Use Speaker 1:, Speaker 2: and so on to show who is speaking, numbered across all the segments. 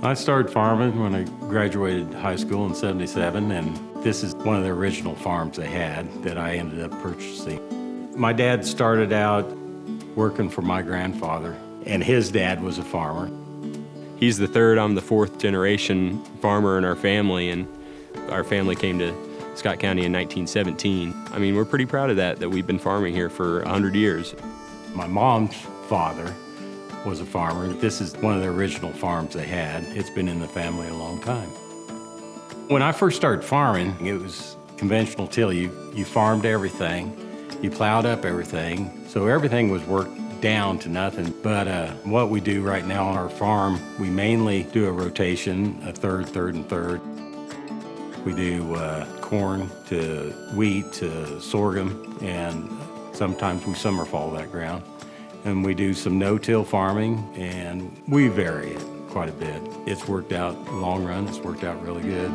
Speaker 1: I started farming when I graduated high school in '77, and this is one of the original farms they had that I ended up purchasing. My dad started out working for my grandfather, and his dad was a farmer.
Speaker 2: He's the third, I'm the fourth generation farmer in our family, and our family came to Scott County in 1917. I mean, we're pretty proud of that we've been farming here for 100 years.
Speaker 1: My mom's father was a farmer. This is one of the original farms they had. It's been in the family a long time. When I first started farming, it was conventional till. You farmed everything, you plowed up everything, so everything was worked down to nothing. But what we do right now on our farm, we mainly do a rotation, a third, and third. We do corn to wheat to sorghum, and sometimes we summerfall that ground. And we do some no-till farming, and we vary it quite a bit. It's worked out, in the long run, it's worked out really good.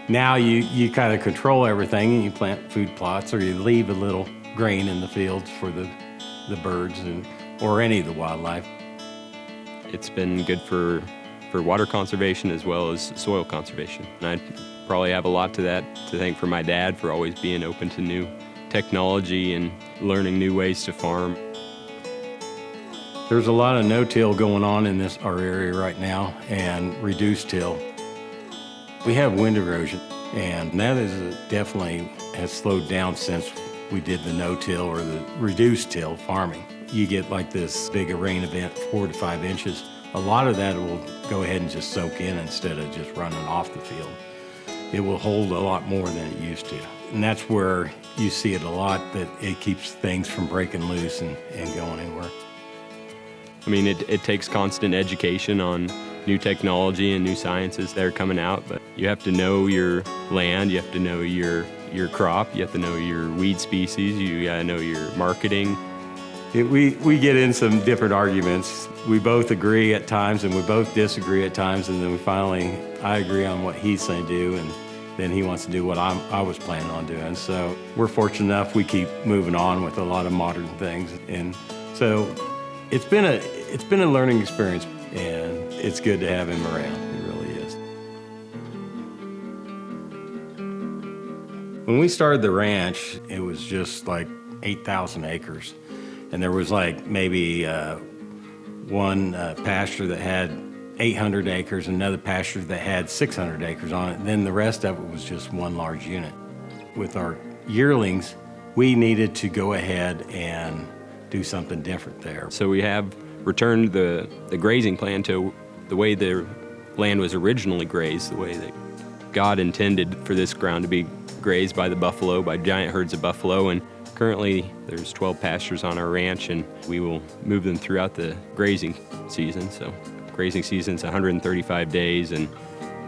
Speaker 1: Now you kind of control everything, and you plant food plots, or you leave a little grain in the fields for the birds or any of the wildlife.
Speaker 2: It's been good for water conservation as well as soil conservation. And I probably have a lot to thank for my dad for always being open to new technology and learning new ways to farm.
Speaker 1: There's a lot of no-till going on in our area right now, and reduced till. We have wind erosion, and that definitely has slowed down since we did the no-till or the reduced till farming. You get like this big a rain event, 4 to 5 inches. A lot of that will go ahead and just soak in instead of just running off the field. It will hold a lot more than it used to. And that's where you see it a lot, that it keeps things from breaking loose and going anywhere.
Speaker 2: I mean, it takes constant education on new technology and new sciences that are coming out, but you have to know your land, you have to know your crop, you have to know your weed species, you gotta know your marketing.
Speaker 1: We get in some different arguments. We both agree at times and we both disagree at times, and then I agree on what he's saying to do, and then he wants to do what I was planning on doing. So we're fortunate enough we keep moving on with a lot of modern things, and so it's been a learning experience, and it's good to have him around. It really is. When we started the ranch, it was just like 8,000 acres. And there was like maybe one pasture that had 800 acres, another pasture that had 600 acres on it, and then the rest of it was just one large unit. With our yearlings, we needed to go ahead and do something different there.
Speaker 2: So we have returned the grazing plan to the way the land was originally grazed, the way that God intended for this ground to be grazed by the buffalo, by giant herds of buffalo. And currently there's 12 pastures on our ranch, and we will move them throughout the grazing season. So grazing season's 135 days, and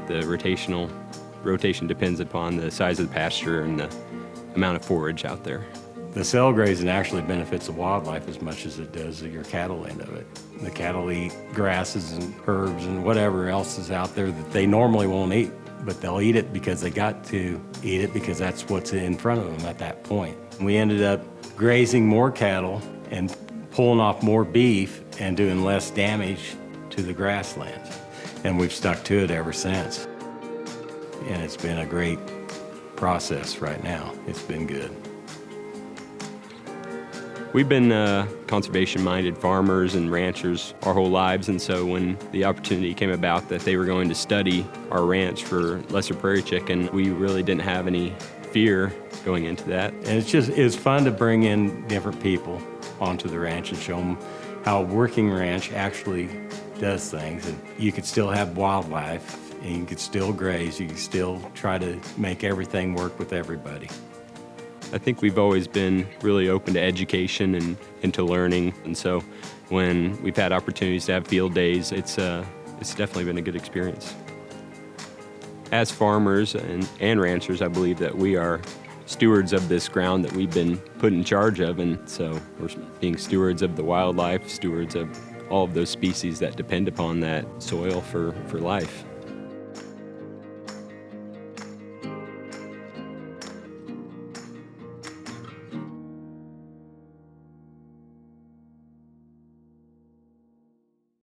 Speaker 2: the rotation depends upon the size of the pasture and the amount of forage out there.
Speaker 1: The cell grazing actually benefits the wildlife as much as it does your cattle end of it. The cattle eat grasses and herbs and whatever else is out there that they normally won't eat, but they'll eat it because they got to eat it because that's what's in front of them at that point. We ended up grazing more cattle and pulling off more beef and doing less damage to the grasslands. And we've stuck to it ever since. And it's been a great process right now. It's been good.
Speaker 2: We've been conservation-minded farmers and ranchers our whole lives, and so when the opportunity came about that they were going to study our ranch for lesser prairie chicken, we really didn't have any fear going into that.
Speaker 1: And it's fun to bring in different people onto the ranch and show them how a working ranch actually does things. And you could still have wildlife, and you could still graze, you could still try to make everything work with everybody.
Speaker 2: I think we've always been really open to education and to learning, and so when we've had opportunities to have field days, it's definitely been a good experience. As farmers and ranchers, I believe that we are stewards of this ground that we've been put in charge of, and so we're being stewards of the wildlife, stewards of all of those species that depend upon that soil for life.